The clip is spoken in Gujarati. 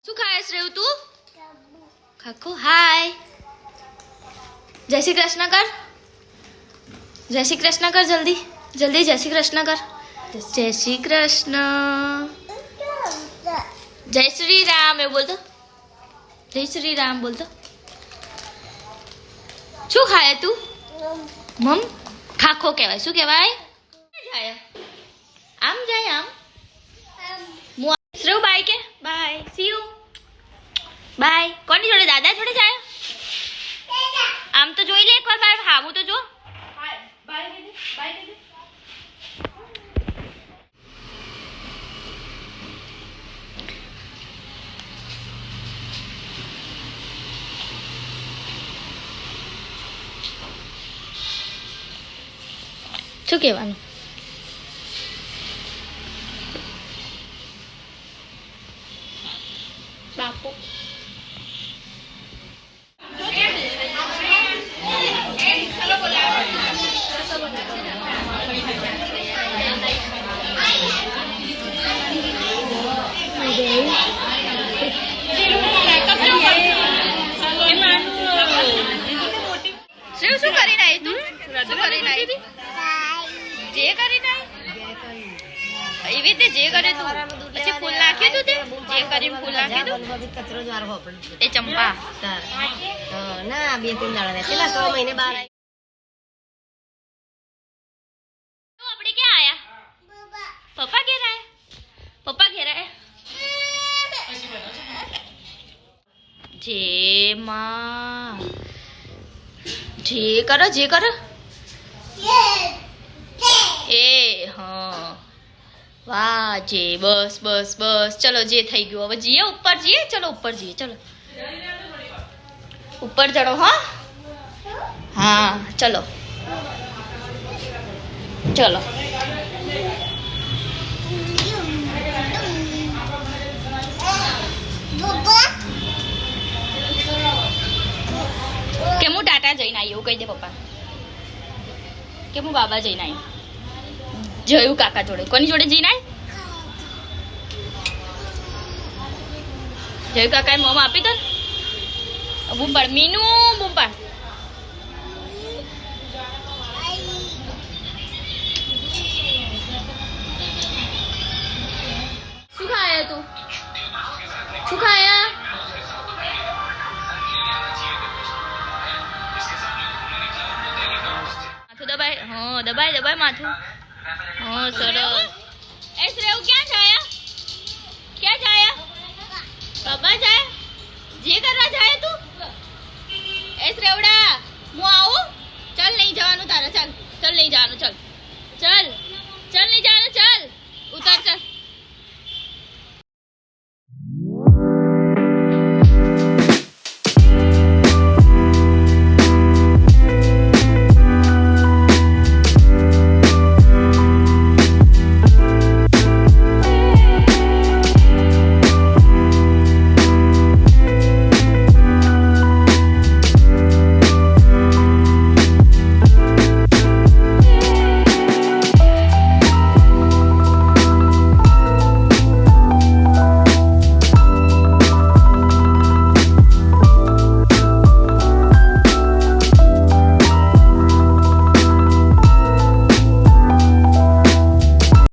શું ખાયસ રહ્યું તું? ખાખો. હાય, જય શ્રી કૃષ્ણ કર. જય શ્રી કૃષ્ણ કર. જલ્દી જલ્દી જય શ્રી કૃષ્ણ કર. જય શ્રી કૃષ્ણ. જય શ્રી રામ એવું બોલતો. જય શ્રી રામ બોલતો. શું ખાય તું? મમ. ખાખો કહેવાય. શું કહેવાય? જાય આમ જાય આમ. શ્રેવ બાય કે બાય. C you. બાય. કોની જોડે? દાદા જોડે જાય? આમ તો જોઈ લે એકવાર બાર હાવું તો જો. બાય કે દે. બાય કે દે. શું કહેવાનું? બાપુ શું કરીને આવી તું? શું કરીને આવી? જે કરીને આવી એવી રીતે જે કરે તું. પછી ફૂલ નાખ્યું તું તે જે કરીને ફૂલ નાખ્યું તું કચરો જ વારો હોપડ એ ચંપા. ના 2-3 દાડા પેલા 6 મહિને બહાર આપણે ક્યાં આયા? પપ્પા ઘેર આયા. પપ્પા ઘેર આયા. જે માં જે કરો જે કરો. એ હા વાહ જે. બસ બસ બસ ચલો જે થઈ ગયું હવે જઈએ ઉપર જઈએ. ચલો ઉપર જઈએ. ચલો ઉપર ચડો. હા હા ચલો ચલો. કે હું ટાટા જઈને આવી એવું કહી દે પપ્પા. કે હું બાબા જઈને આવી. જોયું કાકા જોડે. કોની જોડે જઈને આવી? જોયું કાકાએ મોમ આપી દો ને. બુમ્પાડ મીનું બુમ્પાડ. શું ખાયા તું? શું ખાયા? માથું દબાય. હા દબાય દબાય માથું. હા સરસ.